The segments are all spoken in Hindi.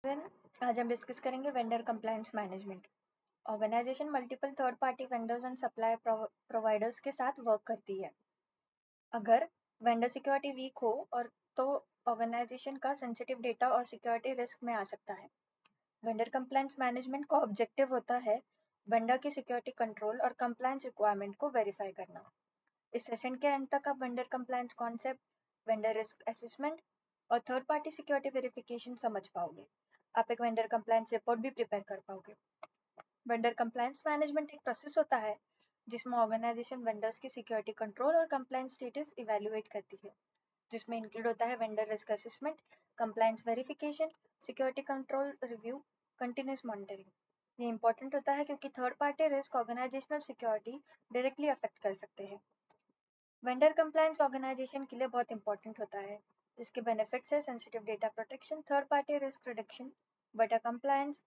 आज हम डिस्कस करेंगे vendor compliance management. Organisation multiple third party vendors and supply providers के साथ वर्क करती है। अगर वेंडर सिक्योरिटी वीक हो और तो ऑर्गेनाइजेशन का सेंसिटिव डेटा और सिक्योरिटी रिस्क में आ सकता है। वेंडर कंप्लायंस मैनेजमेंट का ऑब्जेक्टिव होता है वेंडर की सिक्योरिटी कंट्रोल और कंप्लायंस रिक्वायरमेंट को वेरीफाई करना। इस सेशन के अंत तक आप vendor compliance concept, vendor risk assessment और थर्ड पार्टी सिक्योरिटी वेरिफिकेशन समझ पाओगे। आप एक वेंडर कंप्लायंस रिपोर्ट भी प्रिपेयर कर पाओगे। वेंडर कंप्लायंस मैनेजमेंट एक प्रोसेस होता है जिसमें ऑर्गेनाइजेशन वेंडर्स की सिक्योरिटी कंट्रोल और कंप्लायंस स्टेटस इवैल्यूएट करती है, जिसमें इंक्लूड होता है vendor risk assessment, compliance verification, security control review, continuous monitoring. ये इंपॉर्टेंट होता है क्योंकि third party risk organisational security directly affect कर सकते हैं। वेंडर कंप्लायंस ऑर्गेनाइजेशन के लिए बहुत इंपॉर्टेंट होता है, जिसके बेनिफिट्स है sensitive data protection, third party risk reduction, better compliance,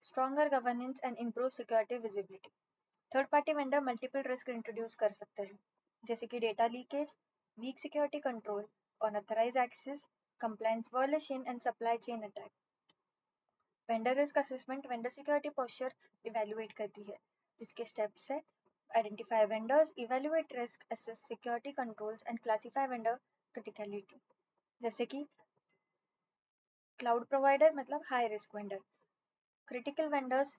stronger governance and improve security visibility. Third party vendor multiple risk introduce कर सकते हैं, जैसे कि data leakage, weak security control, unauthorise access, compliance violation and supply chain attack. Vendor risk assessment vendor security posture evaluate करती है, जिसके स्टेप्स है identify vendors, evaluate risk, assess security controls and classify vendor criticality। जैसे कि क्लाउड प्रोवाइडर मतलब high risk vendor, critical vendors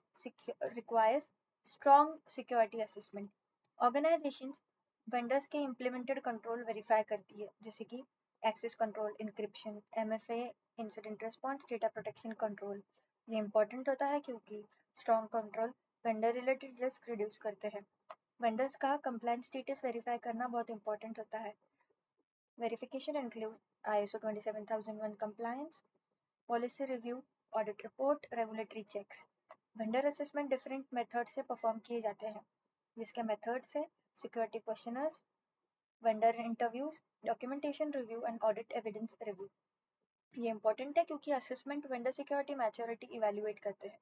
requires strong security assessment. Organisations vendors के इम्प्लीमेंटेड कंट्रोल वेरीफाई करती है, जैसे कि access control, encryption, MFA, incident response, data protection control. ये इंपॉर्टेंट होता है क्योंकि strong control vendor related risk reduce करते हैं। वेंडर्स का कंप्लायंस स्टेटस वेरीफाई करना बहुत इंपॉर्टेंट होता है। Verification include ISO 27001 compliance, policy review, audit report, regulatory checks। Vendor assessment different method से परफॉर्म किए जाते हैं, जिसके मेथड्स है security questionnaires, vendor interviews, documentation review and audit evidence review. ये इंपॉर्टेंट है क्योंकि assessment vendor security maturity evaluate करते हैं।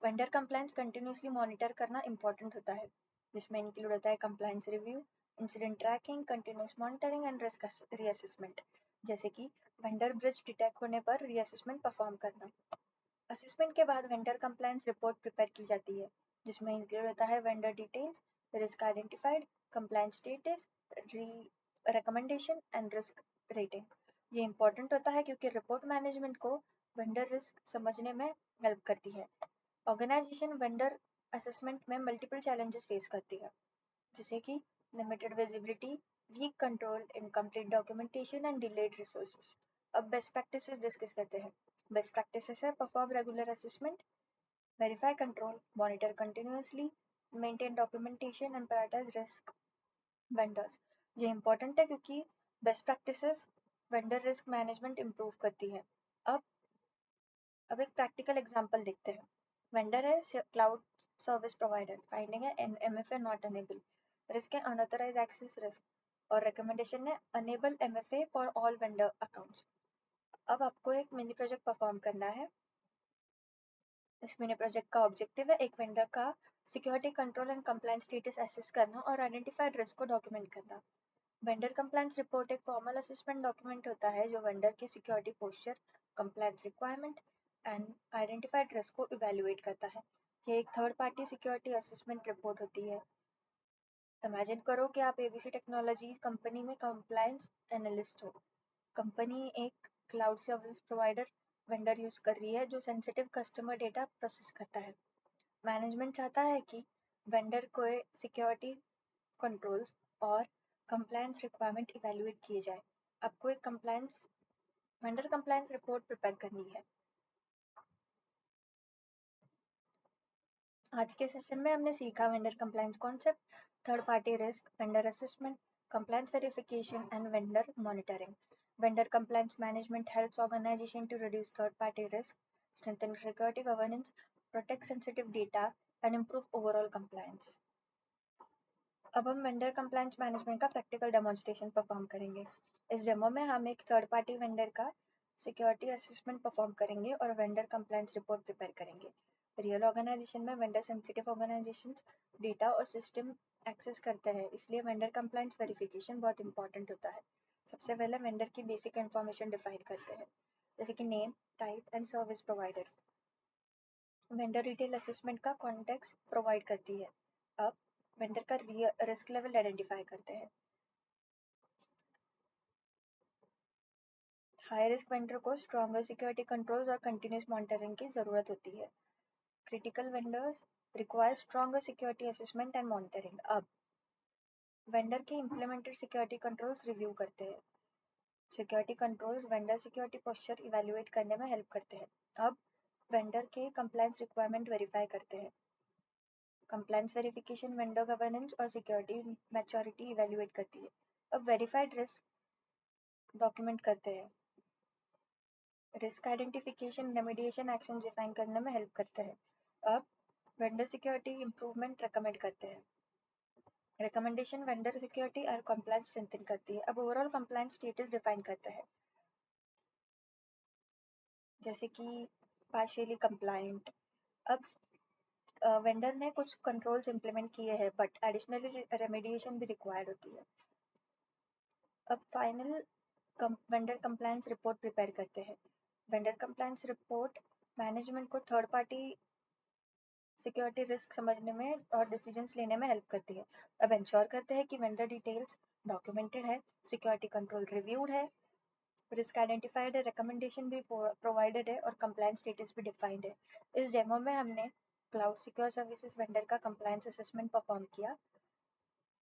वेंडर कंप्लायंस कंटिन्यूसली मॉनिटर करना इंपॉर्टेंट होता है, जिसमें इंक्लूड होता है compliance review, incident tracking, continuous monitoring and risk reassessment. जैसे कि वेंडर ब्रिज डिटेक्ट होने पर रीअसेसमेंट परफॉर्म करना। असेसमेंट के बाद वेंडर कंप्लायंस रिपोर्ट प्रिपेयर की जाती है, जिसमें इंक्लूड होता है vendor details, risk identified, compliance status, recommendation and risk rating. ये इंपॉर्टेंट होता है क्योंकि रिपोर्ट मैनेजमेंट को वेंडर रिस्क समझने में हेल्प करती है। ऑर्गेनाइजेशन वेंडर असेसमेंट में मल्टीपल चैलेंजेस फेस करती है, जैसे कि limited visibility, weak control, incomplete documentation and delayed resources. अब बेस्ट प्रैक्टिसेस डिस्कस करते हैं। बेस्ट प्रैक्टिसेस है perform regular assessment, verify control, monitor continuously, maintain documentation and prioritise risk vendors. ये इंपॉर्टेंट है क्योंकि best practices vendor risk management improve करती है। अब अब एक प्रैक्टिकल एग्जांपल देखते हैं। वेंडर है क्लाउड सर्विस प्रोवाइडर, फाइंडिंग है एमएफए नॉट अनेबल, रिस्क है अनऑथराइज एक्सेस रिस्क और रिकमेंडेशन है enable MFA for all vendor accounts. अब आपको एक मिनी प्रोजेक्ट परफॉर्म करना है। इस मिनी प्रोजेक्ट का ऑब्जेक्टिव है एक वेंडर का security control and compliance status assess करना और आइडेंटिफाइड रिस्क को डॉक्यूमेंट करना। वेंडर कंप्लायंस रिपोर्ट एक फॉर्मल असेसमेंट डॉक्यूमेंट होता है जो वेंडर के security posture, compliance requirement and identified risk को इवैल्यूएट करता है। ये एक third party security assessment report होती है। इमेजिन करो कि आप एबीसी टेक्नोलॉजी कंपनी में कंप्लायंस एनालिस्ट हो। कंपनी एक cloud service provider vendor use कर रही है जो सेंसिटिव कस्टमर डेटा प्रोसेस करता है। मैनेजमेंट चाहता है कि वेंडर को सिक्योरिटी कंट्रोल्स और कंप्लायंस रिक्वायरमेंट इवैल्यूएट किए जाए। आपको एक वेंडर कंप्लायंस रिपोर्ट प्रिपेयर करनी है। आज के सेशन में हमने सीखा vendor compliance concept, third party risk, vendor assessment, compliance verification and vendor monitoring. Vendor compliance management helps organization to reduce third-party risk, strengthen security governance, protect sensitive data, and improve overall compliance. अब हम वेंडर कंप्लायंस मैनेजमेंट का प्रैक्टिकल डेमोन्स्ट्रेशन परफॉर्म करेंगे। इस डेमो में हम एक थर्ड पार्टी वेंडर का सिक्योरिटी असेसमेंट परफॉर्म करेंगे और वेंडर कंप्लायंस रिपोर्ट प्रिपेयर करेंगे। रियल ऑर्गेनाइजेशन में वेंडर सेंसिटिव ऑर्गेनाइजेशंस डेटा और सिस्टम एक्सेस करते हैं, इसलिए वेंडर कंप्लायंस वेरिफिकेशन बहुत इंपॉर्टेंट होता है। सबसे पहले वेंडर की बेसिक इन्फॉर्मेशन डिफाइन करते हैं। जैसे कि name, type and service provider. Vendor detail assessment का कॉन्टेक्स्ट प्रोवाइड करती है। अब वेंडर का रिस्क लेवल आइडेंटिफाई करते हैं। हाई रिस्क वेंडर को स्ट्रॉन्गर सिक्योरिटी कंट्रोल्स और कंटिन्यूस मॉनिटरिंग की जरूरत होती है। Critical vendors require stronger security assessment and monitoring. अब वेंडर के इम्प्लीमेंटेड सिक्योरिटी कंट्रोल्स रिव्यू करते हैं। Security controls vendor security posture evaluate करने में हेल्प करते हैं। अब वेंडर के कंप्लायंस रिक्वायरमेंट वेरीफाई करते हैं। कंप्लायंस वेरिफिकेशन वेंडर गवर्नेंस और सिक्योरिटी मैच्योरिटी इवैल्यूएट करती है। अब वेरीफाइड रिस्क डॉक्यूमेंट करते हैं। Risk identification remediation action define करने में हेल्प करते हैं। अब वेंडर सिक्योरिटी इंप्रूवमेंट रेकमेंड करते हैं। रिकमेंडेशन वेंडर सिक्योरिटी और कंप्लायंस स्ट्रेंथन करती है। अब ओवरऑल कंप्लायंस स्टेटस डिफाइन करता है, जैसे कि पार्शियली कंप्लायंट। अब वेंडर ने कुछ कंट्रोल्स इंप्लीमेंट किए हैं बट एडिशनली रेमेडिएशन भी रिक्वायर्ड होती है। अब final vendor compliance report prepare करते हैं। वेंडर कंप्लायंस रिपोर्ट मैनेजमेंट को थर्ड पार्टी सिक्योरिटी रिस्क समझने में और डिसीजंस लेने में हेल्प करती है। अब इंश्योर करते हैं कि वेंडर डिटेल्स डॉक्यूमेंटेड है, सिक्योरिटी कंट्रोल रिव्यूड है, रिस्क आइडेंटिफाइड है, रिकमेंडेशन भी प्रोवाइडेड है और कंप्लायंस स्टेटस भी डिफाइंड है। इस डेमो में हमने क्लाउड सिक्योर सर्विसेज वेंडर का कंप्लायंस असेसमेंट परफॉर्म किया।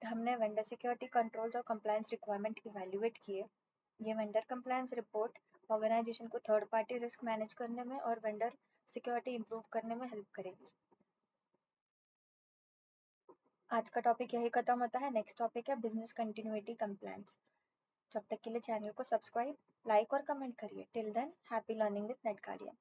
हमने वेंडर सिक्योरिटी कंट्रोल्स और कंप्लायंस रिक्वायरमेंट इवैल्यूएट किए। ये वेंडर कंप्लायंस रिपोर्ट ऑर्गेनाइजेशन को थर्ड पार्टी रिस्क मैनेज करने में और वेंडर सिक्योरिटी इंप्रूव करने में हेल्प करेगी। आज का टॉपिक यही खत्म होता है। नेक्स्ट टॉपिक है बिजनेस कंटिन्यूटी कंप्लायंस। जब तक के लिए चैनल को सब्सक्राइब, लाइक और कमेंट करिए। Till then, happy learning with Net guardian.